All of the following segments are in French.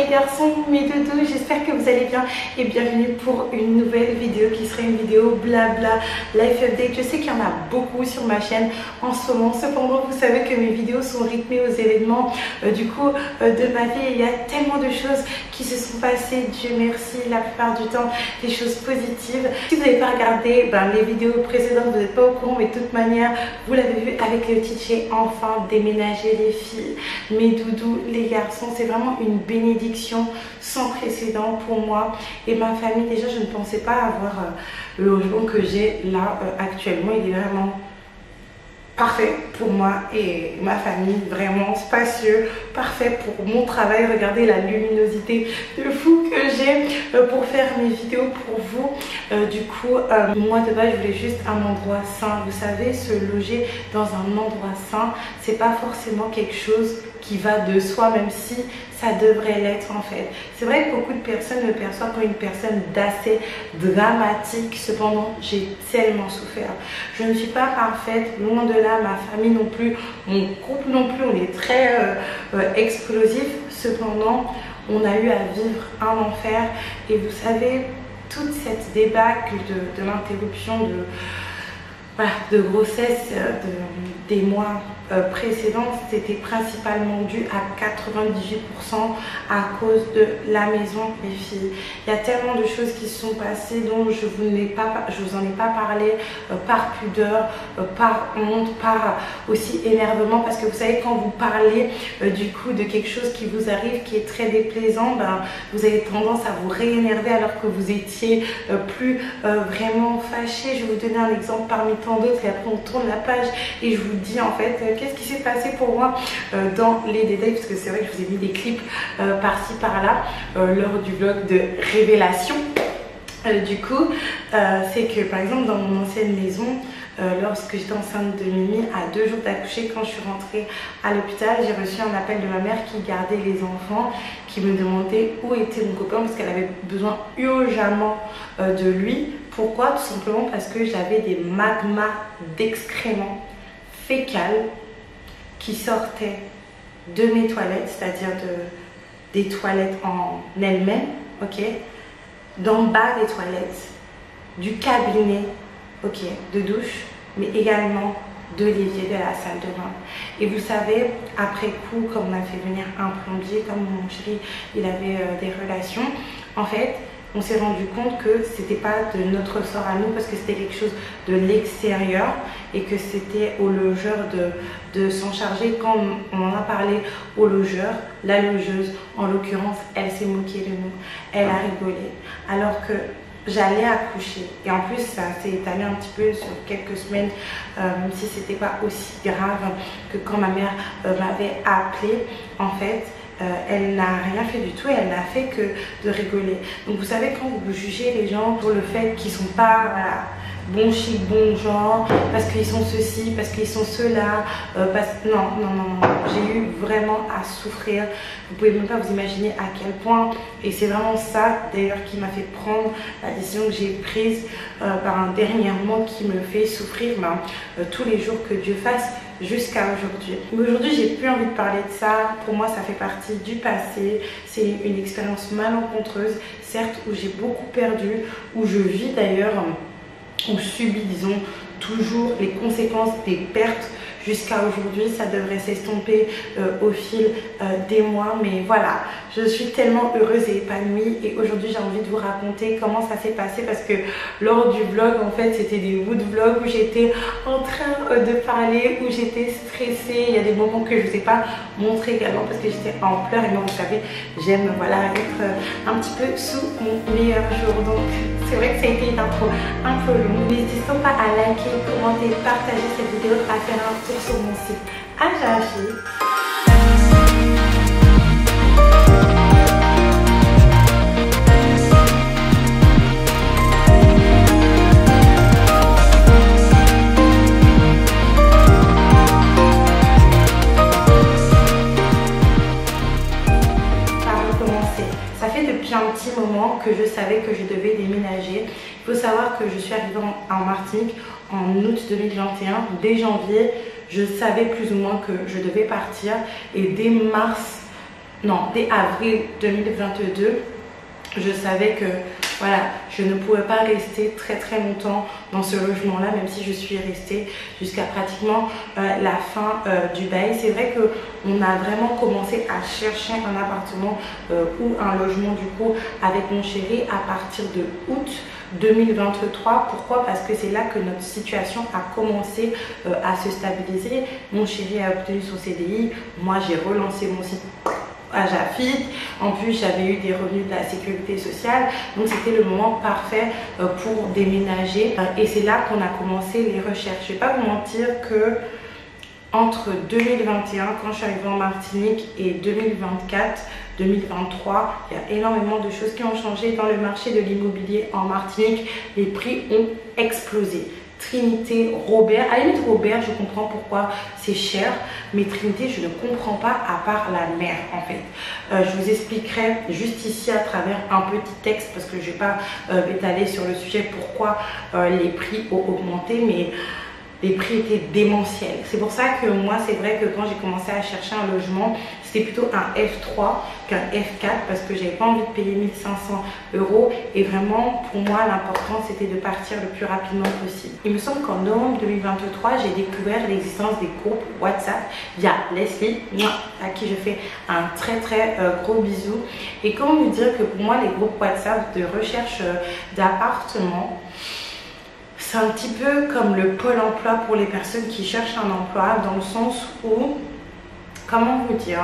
garçons, mes doudous, j'espère que vous allez bien et bienvenue pour une nouvelle vidéo qui sera une vidéo blabla life update. Je sais qu'il y en a beaucoup sur ma chaîne en ce moment, cependant vous savez que mes vidéos sont rythmées aux événements de ma vie. Il y a tellement de choses qui se sont passées, Dieu merci, la plupart du temps des choses positives. Si vous n'avez pas regardé les vidéos précédentes, vous n'êtes pas au courant, mais de toute manière vous l'avez vu avec le titre, j'ai enfin déménagé les filles, mes doudous, les garçons. C'est vraiment une bénédiction sans précédent pour moi et ma famille. Déjà je ne pensais pas avoir le logement que j'ai là actuellement. Il est vraiment parfait pour moi et ma famille, vraiment spacieux, parfait pour mon travail. Regardez la luminosité de fou que j'ai pour faire mes vidéos pour vous. Moi de base je voulais juste un endroit sain. Vous savez, se loger dans un endroit sain, c'est pas forcément quelque chose qui va de soi, même si ça devrait l'être en fait. C'est vrai que beaucoup de personnes me perçoivent comme une personne d'assez dramatique, cependant j'ai tellement souffert. Je ne suis pas parfaite, loin de là, ma famille non plus, mon couple non plus, on est très explosif, cependant on a eu à vivre un enfer. Et vous savez, toute cette débâcle de l'interruption de grossesse des mois précédents, c'était principalement dû à 98% à cause de la maison, les filles. Il y a tellement de choses qui se sont passées dont je vous en ai pas parlé par pudeur, par honte, par aussi énervement, parce que vous savez, quand vous parlez de quelque chose qui vous arrive qui est très déplaisant, vous avez tendance à vous réénerver alors que vous étiez plus vraiment fâché. Je vais vous donner un exemple parmi tant d'autres et après on tourne la page et je vous dis en fait qu'est-ce qui s'est passé pour moi dans les détails, parce que c'est vrai que je vous ai mis des clips par-ci par-là lors du vlog de révélation. C'est que par exemple dans mon ancienne maison, lorsque j'étais enceinte de Mimi, à 2 jours d'accoucher, quand je suis rentrée à l'hôpital, j'ai reçu un appel de ma mère qui gardait les enfants, qui me demandait où était mon copain parce qu'elle avait besoin urgemment de lui. Pourquoi? Tout simplement parce que j'avais des magmas d'excréments fécales qui sortaient de mes toilettes, c'est-à-dire des toilettes en elles-mêmes, ok, d'en bas des toilettes, du cabinet, ok, de douche, mais également de l'évier de la salle de bain. Et vous savez, après coup, comme on a fait venir un plombier, comme mon chéri il avait des relations, en fait on s'est rendu compte que c'était pas de notre sort à nous, parce que c'était quelque chose de l'extérieur et que c'était au logeur de s'en charger. Quand on en a parlé au logeur, la logeuse en l'occurrence, elle s'est moquée de nous, elle a rigolé alors que j'allais accoucher. Et en plus ça s'est étalé un petit peu sur quelques semaines, même si c'était pas aussi grave que quand ma mère m'avait appelé. En fait elle n'a rien fait du tout et elle n'a fait que de rigoler. Donc vous savez, quand vous jugez les gens pour le fait qu'ils sont pas bon chic, bon genre, parce qu'ils sont ceci, parce qu'ils sont cela, non, j'ai eu vraiment à souffrir. Vous pouvez même pas vous imaginer à quel point. Et c'est vraiment ça d'ailleurs qui m'a fait prendre la décision que j'ai prise dernièrement, qui me fait souffrir tous les jours, que Dieu fasse, jusqu'à aujourd'hui. Mais aujourd'hui j'ai plus envie de parler de ça. Pour moi ça fait partie du passé. C'est une expérience malencontreuse, certes, où j'ai beaucoup perdu, où je vis d'ailleurs, où je subis, disons, toujours les conséquences des pertes. Jusqu'à aujourd'hui, ça devrait s'estomper au fil des mois, mais voilà, je suis tellement heureuse et épanouie. Et aujourd'hui j'ai envie de vous raconter comment ça s'est passé, parce que lors du vlog, en fait c'était des wood vlogs où j'étais en train de parler, où j'étais stressée. Il y a des moments que je ne vous ai pas montré également parce que j'étais en pleurs, et moi vous savez, j'aime être un petit peu sous mon meilleur jour. Donc c'est vrai que ça a été une intro un peu longue. N'hésitez pas à liker, commenter, partager cette vidéo, à faire un tour sur mon site Ajafi. Ça fait depuis un petit moment que je savais que je devais déménager. Il faut savoir que je suis arrivée en Martinique en août 2021. Dès janvier, je savais plus ou moins que je devais partir. Et dès mars non, dès avril 2022, je savais que voilà, je ne pouvais pas rester très longtemps dans ce logement-là, même si je suis restée jusqu'à pratiquement la fin du bail. C'est vrai qu'on a vraiment commencé à chercher un appartement ou un logement du coup avec mon chéri à partir de août 2023. Pourquoi? Parce que c'est là que notre situation a commencé à se stabiliser. Mon chéri a obtenu son CDI, moi j'ai relancé mon site à Jafit. En plus, j'avais eu des revenus de la sécurité sociale, donc c'était le moment parfait pour déménager. Et c'est là qu'on a commencé les recherches. Je vais pas vous mentir que entre 2021, quand je suis arrivée en Martinique, et 2024, 2023, il y a énormément de choses qui ont changé dans le marché de l'immobilier en Martinique. Les prix ont explosé. Trinité, Robert, à la limite Robert, je comprends pourquoi c'est cher, mais Trinité, je ne comprends pas à part la mer en fait. Je vous expliquerai juste ici à travers un petit texte parce que je ne vais pas m'étaler sur le sujet pourquoi les prix ont augmenté, mais les prix étaient démentiels. C'est pour ça que moi, c'est vrai que quand j'ai commencé à chercher un logement, c'était plutôt un F3 qu'un F4 parce que j'avais pas envie de payer 1500 €. Et vraiment, pour moi, l'important, c'était de partir le plus rapidement possible. Il me semble qu'en novembre 2023, j'ai découvert l'existence des groupes WhatsApp via Leslie, à qui je fais un très gros bisou. Et comment vous dire que pour moi, les groupes WhatsApp de recherche d'appartements, c'est un petit peu comme le pôle emploi pour les personnes qui cherchent un emploi, dans le sens où, comment vous dire,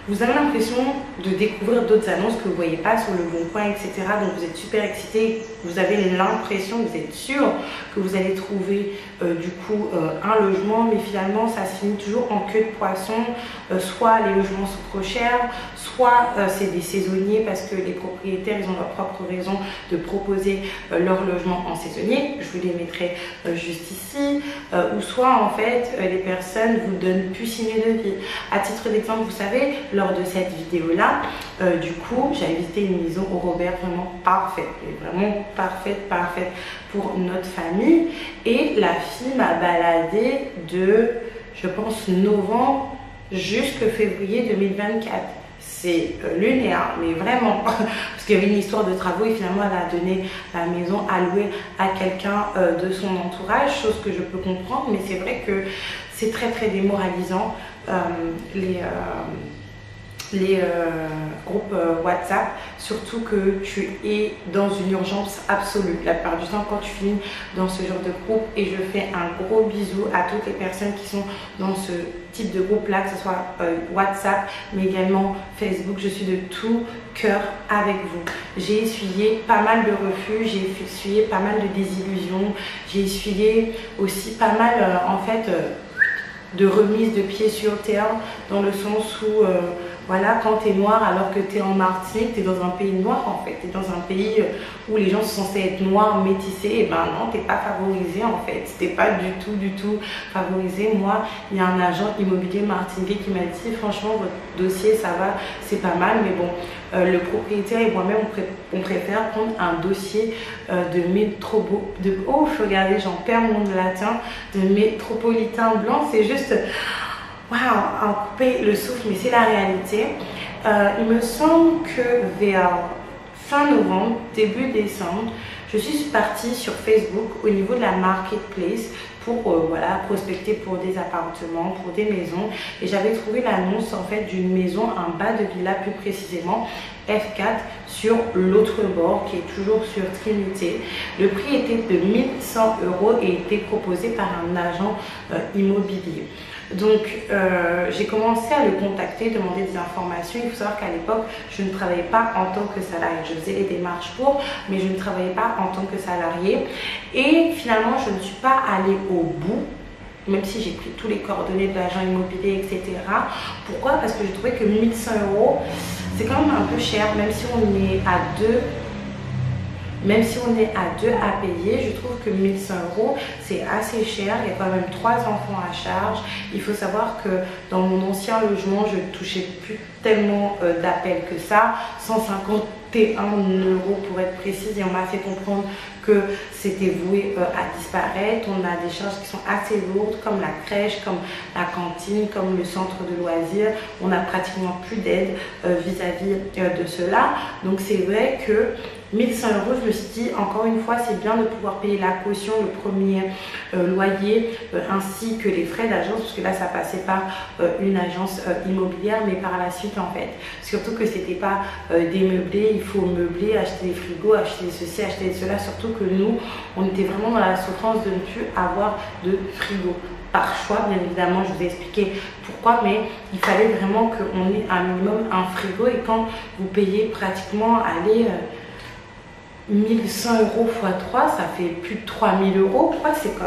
vous avez l'impression de découvrir d'autres annonces que vous ne voyez pas sur le Bon Coin, etc. Donc vous êtes super excité, vous avez l'impression, vous êtes sûr que vous allez trouver du coup un logement, mais finalement ça se finit toujours en queue de poisson. Soit les logements sont trop chers, soit c'est des saisonniers parce que les propriétaires ils ont leur propre raison de proposer leur logement en saisonnier. Je vous les mettrai juste ici. Ou soit en fait les personnes vous donnent plus signe de vie. À titre d'exemple, vous savez, lors de cette vidéo là, du coup j'avais visité une maison au Robert vraiment parfaite, vraiment parfaite pour notre famille, et la fille m'a baladé de, je pense, novembre jusqu'à février 2024. C'est lunaire, mais vraiment, parce qu'il y avait une histoire de travaux et finalement elle a donné la maison à louer à quelqu'un de son entourage, chose que je peux comprendre, mais c'est vrai que c'est très démoralisant les groupes WhatsApp, surtout que tu es dans une urgence absolue la plupart du temps quand tu finis dans ce genre de groupe. Et je fais un gros bisou à toutes les personnes qui sont dans ce type de groupe là, que ce soit WhatsApp mais également Facebook. Je suis de tout cœur avec vous. J'ai essuyé pas mal de refus, j'ai essuyé pas mal de désillusions, j'ai essuyé aussi pas mal en fait de remise de pieds sur terre, dans le sens où voilà, quand tu es noir alors que tu es en Martinique, tu es dans un pays noir en fait, tu es dans un pays où les gens sont censés être noirs, métissés, et ben non, tu n'es pas favorisé en fait, tu n'es pas du tout favorisé. Moi, il y a un agent immobilier martiniquais qui m'a dit franchement votre dossier ça va, c'est pas mal, mais bon, le propriétaire et moi-même on préfère prendre un dossier regardez, j'en perds mon latin, de métropolitain blanc. C'est juste waouh, à couper le souffle, mais c'est la réalité. Il me semble que vers fin novembre, début décembre, je suis partie sur Facebook au niveau de la marketplace pour voilà, prospecter pour des appartements, pour des maisons, et j'avais trouvé l'annonce en fait d'une maison, un bas de villa plus précisément, F4 sur l'autre bord, qui est toujours sur Trinité. Le prix était de 1100 € et était proposé par un agent immobilier. Donc j'ai commencé à le contacter, demander des informations. Il faut savoir qu'à l'époque je ne travaillais pas en tant que salarié, je faisais les démarches pour, mais je ne travaillais pas en tant que salarié. Et finalement je ne suis pas allée au bout, même si j'ai pris tous les coordonnées de l'agent immobilier, etc. Pourquoi? Parce que je trouvais que 1100 € c'est quand même un peu cher, même si on est à 2. Même si on est à 2 à payer, je trouve que 1100 € c'est assez cher. Il y a quand même 3 enfants à charge. Il faut savoir que dans mon ancien logement, je ne touchais plus tellement d'appels que ça, 151 € pour être précise, et on m'a fait comprendre que c'était voué à disparaître. On a des charges qui sont assez lourdes, comme la crèche, comme la cantine, comme le centre de loisirs. On n'a pratiquement plus d'aide vis-à-vis de cela. Donc c'est vrai que 1100 €, je me suis dit, encore une fois, c'est bien de pouvoir payer la caution, le premier loyer, ainsi que les frais d'agence, parce que là, ça passait par une agence immobilière, mais par la suite, en fait. Surtout que c'était pas démeublé, il faut meubler, acheter des frigos, acheter ceci, acheter cela. Surtout que nous, on était vraiment dans la souffrance de ne plus avoir de frigo. Par choix, bien évidemment, je vous ai expliqué pourquoi, mais il fallait vraiment qu'on ait un minimum un frigo. Et quand vous payez pratiquement, allez, 1100 € x 3, ça fait plus de 3000 €. C'est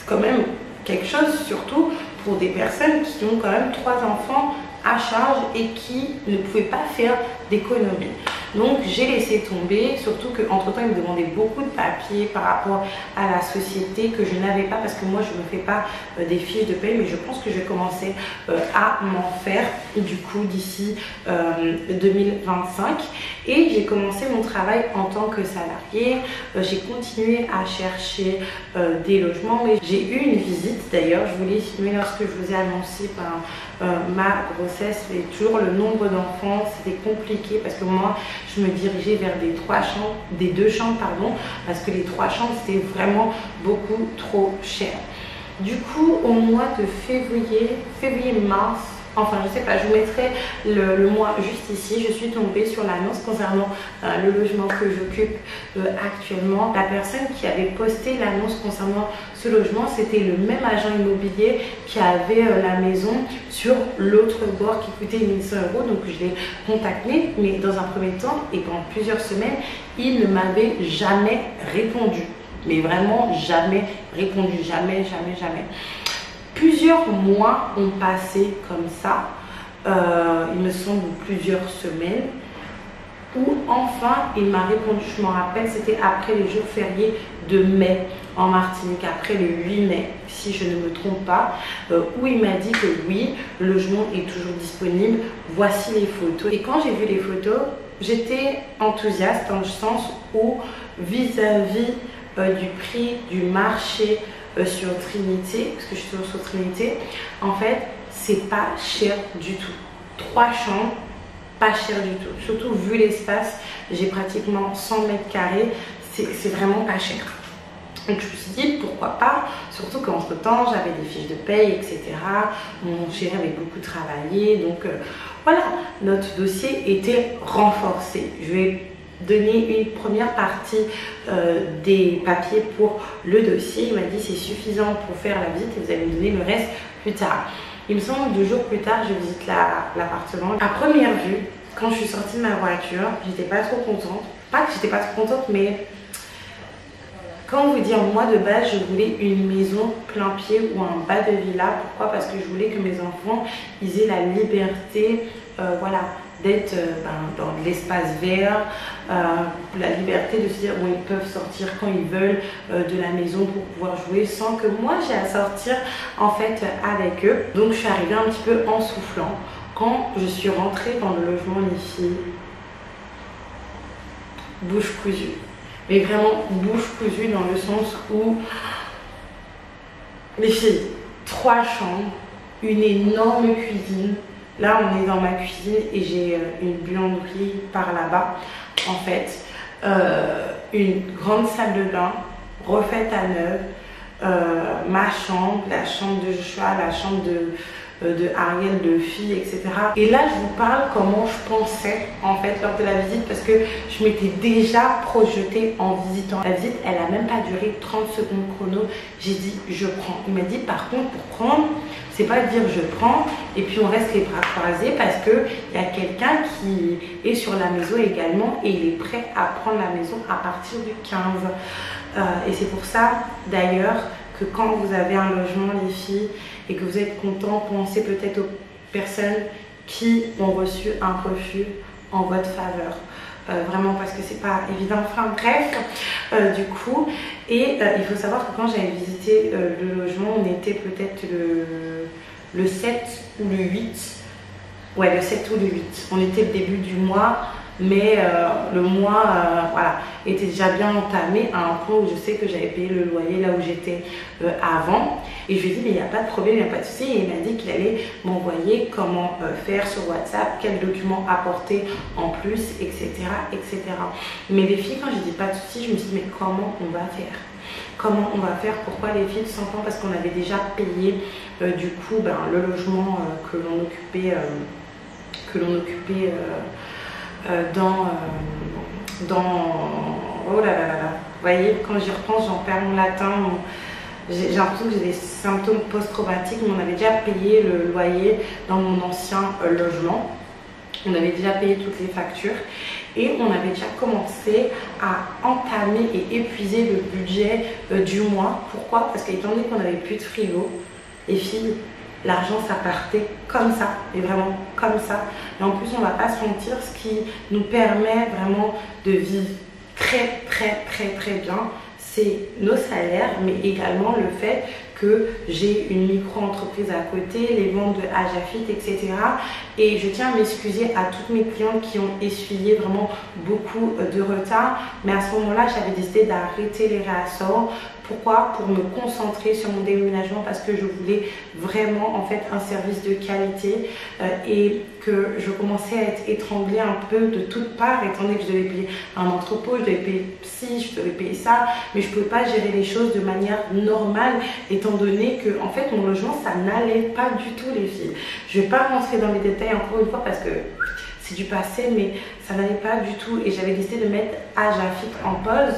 quand même quelque chose, surtout pour des personnes qui ont quand même 3 enfants à charge et qui ne pouvaient pas faire d'économie. Donc j'ai laissé tomber, surtout qu'entre temps ils me demandaient beaucoup de papiers par rapport à la société que je n'avais pas, parce que moi je ne fais pas des fiches de paie, mais je pense que je vais commencer à m'en faire du coup d'ici 2025. Et j'ai commencé mon travail en tant que salariée. J'ai continué à chercher des logements, mais j'ai eu une visite d'ailleurs, je voulais filmer lorsque je vous ai annoncé ma grossesse, et toujours le nombre d'enfants, c'était compliqué parce que moi je me dirigeais vers des 2 chambres, pardon, parce que les 3 chambres c'était vraiment beaucoup trop cher. Du coup, au mois de février-mars, enfin je sais pas, je vous mettrai le mois juste ici, je suis tombée sur l'annonce concernant le logement que j'occupe actuellement. La personne qui avait posté l'annonce concernant ce logement, c'était le même agent immobilier qui avait la maison sur l'autre bord qui coûtait 1100 €. Donc je l'ai contacté, mais dans un premier temps et pendant plusieurs semaines, il ne m'avait jamais répondu. Mais vraiment jamais répondu, jamais. Plusieurs mois ont passé comme ça, il me semble plusieurs semaines, où enfin il m'a répondu. Je m'en rappelle, c'était après les jours fériés de mai en Martinique, après le 8 mai, si je ne me trompe pas, où il m'a dit que oui, le logement est toujours disponible, voici les photos. Et quand j'ai vu les photos, j'étais enthousiaste dans le sens où vis-à-vis du prix du marché sur Trinité, parce que je suis toujours sur Trinité, en fait c'est pas cher du tout. 3 chambres, pas cher du tout, surtout vu l'espace, j'ai pratiquement 100 mètres carrés, c'est vraiment pas cher. Donc je me suis dit pourquoi pas, surtout qu'entre temps j'avais des fiches de paye, etc. Mon chéri avait beaucoup travaillé, donc voilà, notre dossier était renforcé. Je vais donner une première partie des papiers pour le dossier. Il m'a dit c'est suffisant pour faire la visite et vous allez me donner le reste plus tard. Il me semble 2 jours plus tard, je visite l'appartement. À première vue, quand je suis sortie de ma voiture, j'étais pas trop contente. Pas que j'étais pas trop contente, mais quand vous dire, moi de base, je voulais une maison plein pied ou un bas de villa. Pourquoi? Parce que je voulais que mes enfants ils aient la liberté, voilà, d'être dans l'espace vert, la liberté de se dire bon, ils peuvent sortir quand ils veulent de la maison pour pouvoir jouer sans que moi j'ai à sortir en fait avec eux. Donc je suis arrivée un petit peu en soufflant. Quand je suis rentrée dans le logement, les filles, bouche cousue. Mais vraiment bouche cousue dans le sens où, les filles, 3 chambres, une énorme cuisine. Là, on est dans ma cuisine et j'ai une buanderie par là-bas, en fait. Une grande salle de bain, refaite à neuf, ma chambre, la chambre de Joshua, la chambre de Ariel, de filles, etc. Et là, je vous parle comment je pensais, en fait, lors de la visite, parce que je m'étais déjà projetée en visitant. La visite, elle a même pas duré 30 secondes chrono. J'ai dit, je prends. Il m'a dit, par contre, pour prendre, c'est pas dire je prends et puis on reste les bras croisés, parce qu'il y a quelqu'un qui est sur la maison également et il est prêt à prendre la maison à partir du 15. Et c'est pour ça, d'ailleurs, que quand vous avez un logement, les filles, et que vous êtes content, pensez peut-être aux personnes qui ont reçu un refus en votre faveur. vraiment parce que c'est pas évident. Enfin bref, du coup, et il faut savoir que quand j'avais visité le logement, on était peut-être le 7 ou le 8. Ouais, le 7 ou le 8. On était le début du mois, mais le mois voilà, était déjà bien entamé à un point où je sais que j'avais payé le loyer là où j'étais avant. Et je lui ai dit, mais il n'y a pas de problème, il n'y a pas de souci. Et il m'a dit qu'il allait m'envoyer comment faire sur WhatsApp, quels documents apporter en plus, etc., etc. Mais les filles, quand je dis pas de souci, je me suis dit, mais comment on va faire? Comment on va faire? Pourquoi les filles s'entendent? Parce qu'on avait déjà payé du coup le logement que l'on occupait, oh là là là là, vous voyez, quand j'y repense, j'en perds mon latin, j'ai l'impression que j'ai des symptômes post-traumatiques, mais on avait déjà payé le loyer dans mon ancien logement, on avait déjà payé toutes les factures et on avait déjà commencé à entamer et épuiser le budget du mois. Pourquoi? Parce qu'étant donné qu'on n'avait plus de frigo, les filles, l'argent ça partait comme ça, et vraiment comme ça. Et en plus on va pas se mentir, ce qui nous permet vraiment de vivre très très très très bien, c'est nos salaires, mais également le fait que j'ai une micro-entreprise à côté, les ventes de Ajafit, etc. Et je tiens à m'excuser à toutes mes clientes qui ont essuyé vraiment beaucoup de retard. Mais à ce moment-là, j'avais décidé d'arrêter les réassorts. Pourquoi? Pour me concentrer sur mon déménagement, parce que je voulais vraiment en fait un service de qualité et que je commençais à être étranglée un peu de toutes parts, étant donné que je devais payer un entrepôt, je devais payer ci, je devais payer ça, mais je ne pouvais pas gérer les choses de manière normale, étant donné que en fait mon logement ça n'allait pas du tout, les filles. Je ne vais pas rentrer dans les détails encore une fois parce que c'est du passé, mais ça n'allait pas du tout et j'avais décidé de mettre Ajafit en pause.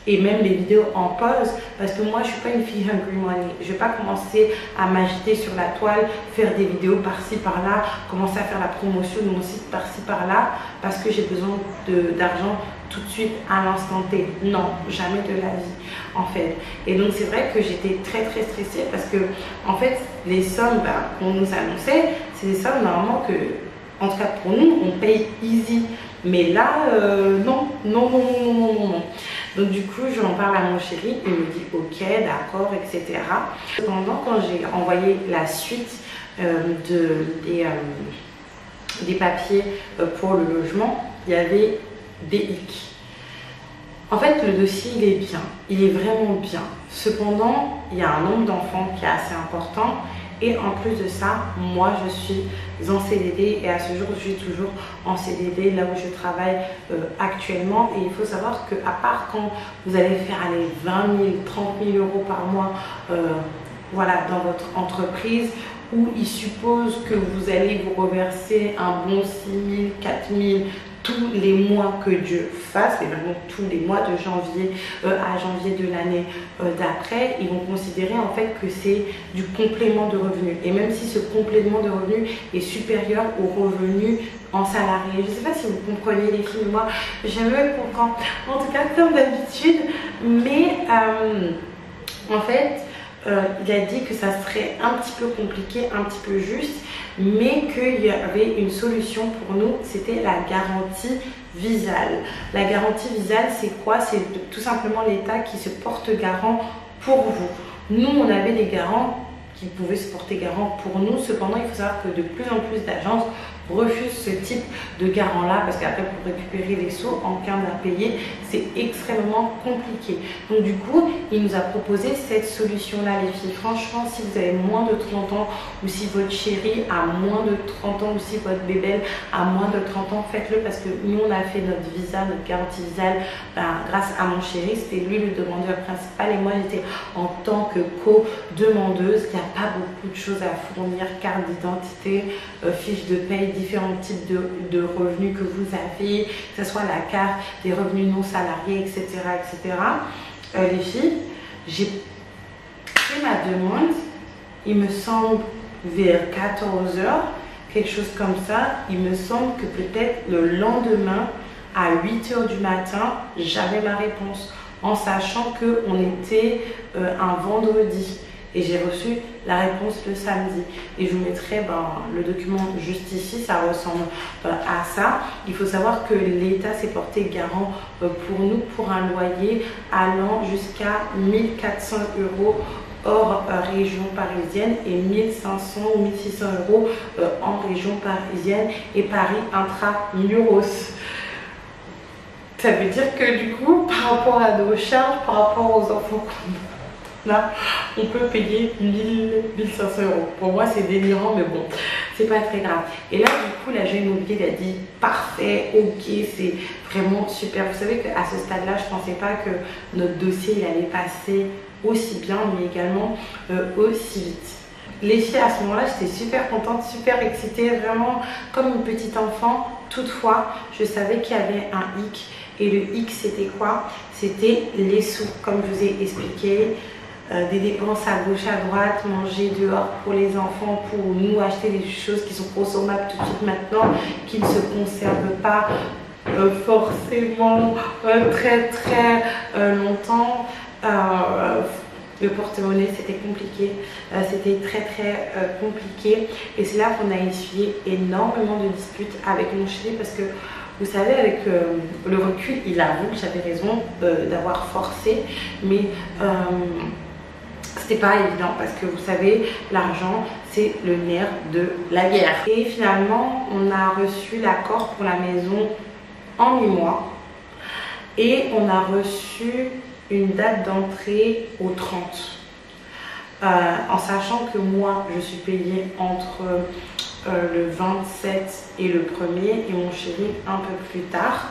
Et même les vidéos en pause, parce que moi je suis pas une fille hungry money. Je vais pas commencer à m'agiter sur la toile, faire des vidéos par-ci par-là, commencer à faire la promotion de mon site par-ci par-là, parce que j'ai besoin d'argent tout de suite à l'instant T. Non, jamais de la vie en fait. Et donc c'est vrai que j'étais très très stressée parce que en fait les sommes qu'on nous annonçait, c'est des sommes normalement que, en tout cas pour nous, on paye easy. Mais là, non, non, non, non, non, non, non. Donc du coup, j'en parle à mon chéri, il me dit ok, d'accord, etc. Cependant, quand j'ai envoyé la suite des papiers pour le logement, il y avait des hicks. En fait, le dossier, il est bien, il est vraiment bien. Cependant, il y a un nombre d'enfants qui est assez important. Et en plus de ça, moi je suis en CDD et à ce jour je suis toujours en CDD là où je travaille actuellement. Et il faut savoir que à part quand vous allez faire aller 20 000, 30 000 euros par mois voilà, dans votre entreprise, où il suppose que vous allez vous reverser un bon 6 000, 4 000 tous les mois que Dieu fasse, et vraiment tous les mois de janvier à janvier de l'année d'après, ils vont considérer en fait que c'est du complément de revenu. Et même si ce complément de revenu est supérieur au revenu en salarié, je ne sais pas si vous comprenez les filles, moi j'aimerais comprendre, en tout cas comme d'habitude, mais en fait il a dit que ça serait un petit peu compliqué, un petit peu juste, mais qu'il y avait une solution pour nous, c'était la garantie Visale. La garantie Visale, c'est quoi? C'est tout simplement l'État qui se porte garant pour vous. Nous, on avait des garants qui pouvaient se porter garant pour nous. Cependant, il faut savoir que de plus en plus d'agences refusent ce type de garant-là parce qu'après, pour récupérer les sous en cas d'impayé, c'est extrêmement compliqué. Donc du coup, il nous a proposé cette solution-là, les filles. Franchement, si vous avez moins de 30 ans ou si votre chéri a moins de 30 ans ou si votre bébé a moins de 30 ans, faites-le parce que nous, on a fait notre visa, notre garantie visale grâce à mon chéri. C'était lui le demandeur principal et moi, j'étais en tant que co-demandeuse. Il n'y a pas beaucoup de choses à fournir, carte d'identité, fiche de paye, différents types de revenus que vous avez, que ce soit la carte des revenus non salariés, etc. etc. Les filles, j'ai fait ma demande, il me semble vers 14 h, quelque chose comme ça. Il me semble que peut-être le lendemain, à 8 h du matin, j'avais ma réponse, en sachant qu'on était un vendredi. Et j'ai reçu la réponse le samedi. Et je vous mettrai le document juste ici, ça ressemble à ça. Il faut savoir que l'État s'est porté garant pour nous pour un loyer allant jusqu'à 1 400 € hors région parisienne et 1 500 ou 1 600 € en région parisienne et Paris intramuros. Ça veut dire que du coup, par rapport à nos charges, par rapport aux enfants qu'on a, on peut payer 1 500 €. Pour moi, c'est délirant, mais bon, c'est pas très grave. Et là, du coup, l'agent immobilier il a dit parfait, ok, c'est vraiment super. Vous savez qu'à ce stade-là, je pensais pas que notre dossier il allait passer aussi bien, mais également aussi vite. Les filles, à ce moment-là, j'étais super contente, super excitée, vraiment comme une petite enfant. Toutefois, je savais qu'il y avait un hic. Et le hic, c'était quoi? C'était les sous, comme je vous ai expliqué. Des dépenses à gauche, à droite, manger dehors pour les enfants, pour nous acheter des choses qui sont consommables tout de suite maintenant, qui ne se conservent pas forcément très longtemps. Le porte-monnaie, c'était compliqué, c'était très compliqué, et c'est là qu'on a essuyé énormément de disputes avec mon chéri, parce que vous savez, avec le recul, il avoue que j'avais raison d'avoir forcé, mais c'était pas évident, parce que vous savez, l'argent c'est le nerf de la guerre. Et finalement, on a reçu l'accord pour la maison en mi-mois, et on a reçu une date d'entrée au 30, en sachant que moi je suis payée entre le 27 et le 1er et mon chéri un peu plus tard.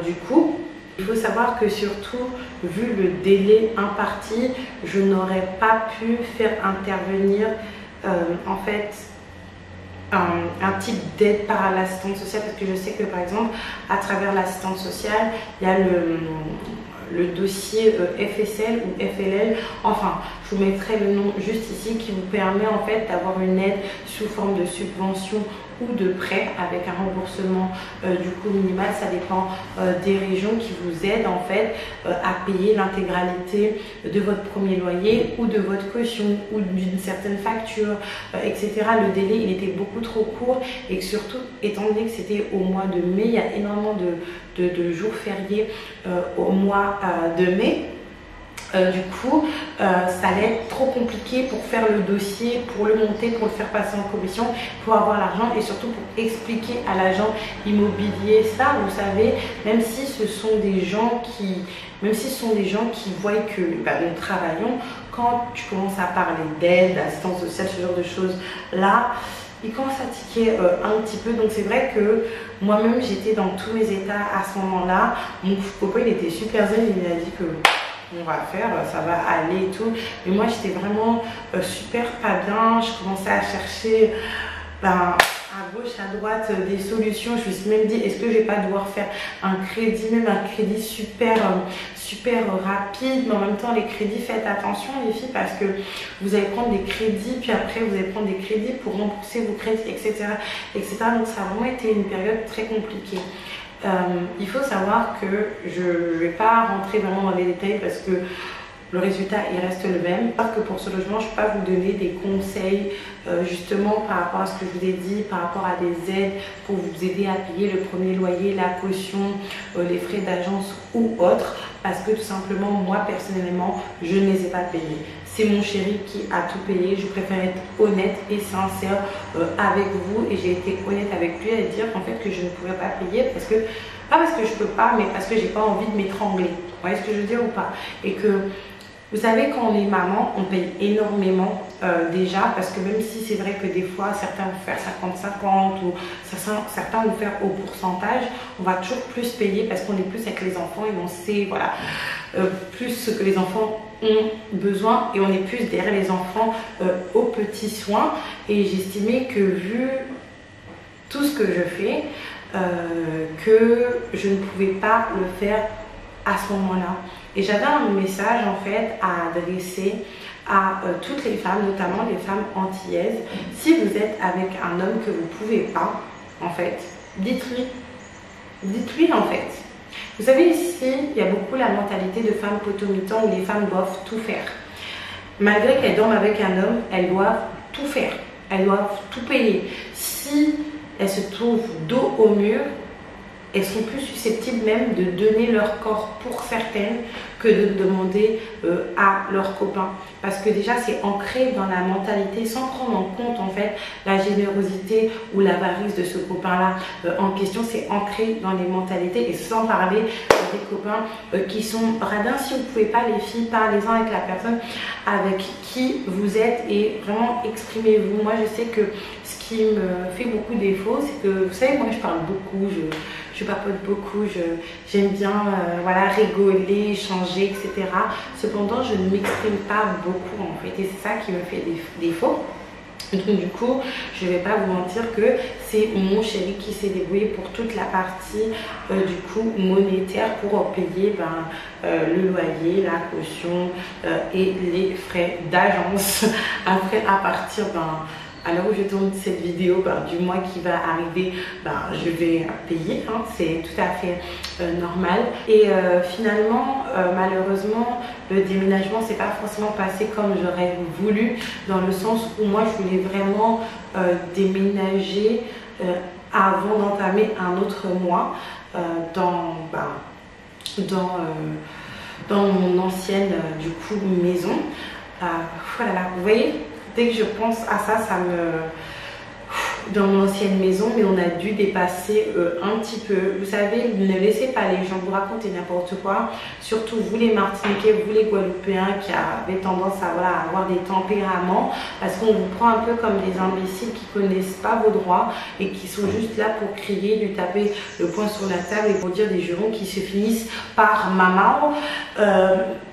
Du coup, il faut savoir que surtout, vu le délai imparti, je n'aurais pas pu faire intervenir en fait un type d'aide par l'assistante sociale, parce que je sais que par exemple à travers l'assistante sociale il y a le dossier FSL ou FLL, enfin je vous mettrai le nom juste ici, qui vous permet en fait d'avoir une aide sous forme de subvention ou de prêt avec un remboursement du coût minimal. Ça dépend des régions qui vous aident en fait à payer l'intégralité de votre premier loyer ou de votre caution ou d'une certaine facture, etc. Le délai il était beaucoup trop court, et que surtout étant donné que c'était au mois de mai, il y a énormément de jours fériés au mois de mai. Du coup, ça allait être trop compliqué pour faire le dossier, pour le monter, pour le faire passer en commission, pour avoir l'argent, et surtout pour expliquer à l'agent immobilier ça. Vous savez, même si ce sont des gens qui voient que nous travaillons, quand tu commences à parler d'aide, d'assistance sociale, ce genre de choses là, ils commencent à tiquer un petit peu. Donc c'est vrai que moi-même j'étais dans tous mes états à ce moment-là. Mon copain il était super zen, il m'a dit que on va faire, ça va aller et tout. Mais moi j'étais vraiment super pas bien. Je commençais à chercher à gauche, à droite des solutions. Je me suis même dit, est-ce que je vais pas devoir faire un crédit, même un crédit super rapide. Mais en même temps, les crédits, faites attention les filles, parce que vous allez prendre des crédits, puis après vous allez prendre des crédits pour rembourser vos crédits, etc. Donc ça a vraiment été une période très compliquée. Il faut savoir que je ne vais pas rentrer vraiment dans les détails, parce que le résultat il reste le même. Parce que pour ce logement, je ne peux pas vous donner des conseils justement par rapport à ce que je vous ai dit, par rapport à des aides pour vous aider à payer le premier loyer, la caution, les frais d'agence ou autres, parce que tout simplement moi personnellement je ne les ai pas payés. C'est mon chéri qui a tout payé. Je préfère être honnête et sincère avec vous, et j'ai été honnête avec lui à dire qu'en fait que je ne pouvais pas payer, parce que pas parce que je peux pas, mais parce que j'ai pas envie de m'étrangler. Vous voyez ce que je veux dire ou pas? Et que vous savez, quand on est maman, on paye énormément déjà, parce que même si c'est vrai que des fois certains vont faire 50-50 ou certains vont faire au pourcentage, on va toujours plus payer parce qu'on est plus avec les enfants et on sait voilà plus ce que les enfants ont besoin, et on est plus derrière les enfants aux petits soins. Et j'estimais que vu tout ce que je fais, que je ne pouvais pas le faire à ce moment-là. Et j'avais un message en fait à adresser à toutes les femmes, notamment les femmes antillaises. Si vous êtes avec un homme que vous ne pouvez pas, en fait, dites-lui. Dites-lui en fait. Vous savez, ici, il y a beaucoup la mentalité de femmes potomitan où les femmes doivent tout faire. malgré qu'elles dorment avec un homme, elles doivent tout faire, elles doivent tout payer. Si elles se trouvent dos au mur, elles sont plus susceptibles même de donner leur corps pour certaines que de demander à leurs copains. Parce que déjà c'est ancré dans la mentalité sans prendre en compte en fait la générosité ou l'avarice de ce copain-là en question. C'est ancré dans les mentalités et sans parler des copains qui sont radins. Si vous ne pouvez pas les filles, parlez-en avec la personne avec qui vous êtes et vraiment exprimez-vous. Moi je sais que ce qui me fait beaucoup défaut, c'est que vous savez, moi je parle beaucoup, je papote beaucoup, j'aime bien voilà, rigoler, échanger, etc. Cependant, je ne m'exprime pas beaucoup en fait et c'est ça qui me fait défaut. Donc du coup, je ne vais pas vous mentir que c'est mon chéri qui s'est débrouillé pour toute la partie du coup monétaire pour payer le loyer, la caution et les frais d'agence. Après, à partir à l'heure où je tourne cette vidéo, du mois qui va arriver, je vais payer, hein, c'est tout à fait normal. Et finalement, malheureusement, le déménagement s'est pas forcément passé comme j'aurais voulu, dans le sens où moi je voulais vraiment déménager avant d'entamer un autre mois dans mon ancienne du coup maison. Voilà, vous voyez. Dès que je pense à ça, ça me... Dans mon ancienne maison, mais on a dû dépasser un petit peu. Vous savez, ne laissez pas les gens vous raconter n'importe quoi. Surtout vous les Martiniquais, vous les Guadeloupéens qui avez tendance à avoir des tempéraments. Parce qu'on vous prend un peu comme des imbéciles qui ne connaissent pas vos droits et qui sont juste là pour crier, lui taper le poing sur la table et pour dire des jurons qui se finissent par maman.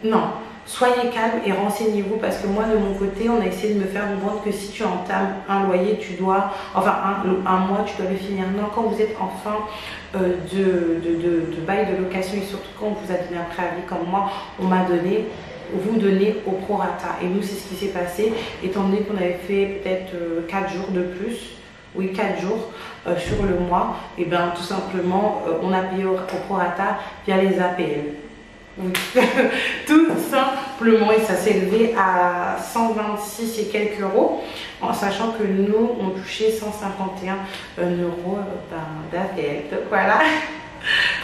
Non. Soyez calme et renseignez-vous parce que moi de mon côté on a essayé de me faire comprendre que si tu entames un loyer tu dois, enfin un mois tu dois le finir. Non, quand vous êtes en fin de bail de location et surtout quand on vous a donné un préavis comme moi, on m'a donné, vous donnez au prorata. Et nous c'est ce qui s'est passé étant donné qu'on avait fait peut-être 4 jours de plus. Oui, 4 jours sur le mois, et bien tout simplement on a payé au prorata via les APL. Oui. Tout simplement, et ça s'est élevé à 126 et quelques euros, en sachant que nous on touchait 151 euros d'APL. Donc voilà.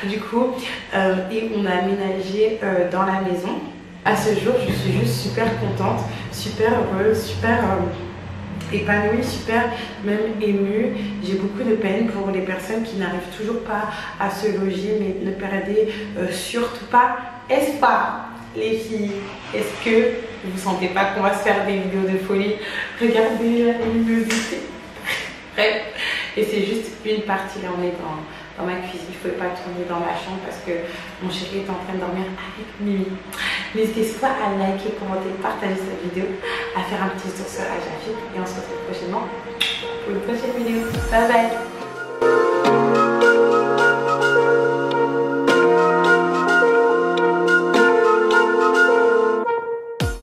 Du coup, et on a aménagé dans la maison. À ce jour, je suis juste super contente, super heureuse, super épanouie, super même émue. J'ai beaucoup de peine pour les personnes qui n'arrivent toujours pas à se loger, mais ne perdez surtout pas espoir. Les filles, est-ce que vous ne sentez pas qu'on va se faire des vidéos de folie? Regardez la luminosité. Bref, et c'est juste une partie. Là on est dans ma cuisine, je ne pouvais pas tourner dans ma chambre parce que mon chéri est en train de dormir avec Mimi. N'hésitez pas à liker, commenter, partager cette vidéo, à faire un petit tour sur Ajafip et on se retrouve prochainement pour une prochaine vidéo. Bye bye.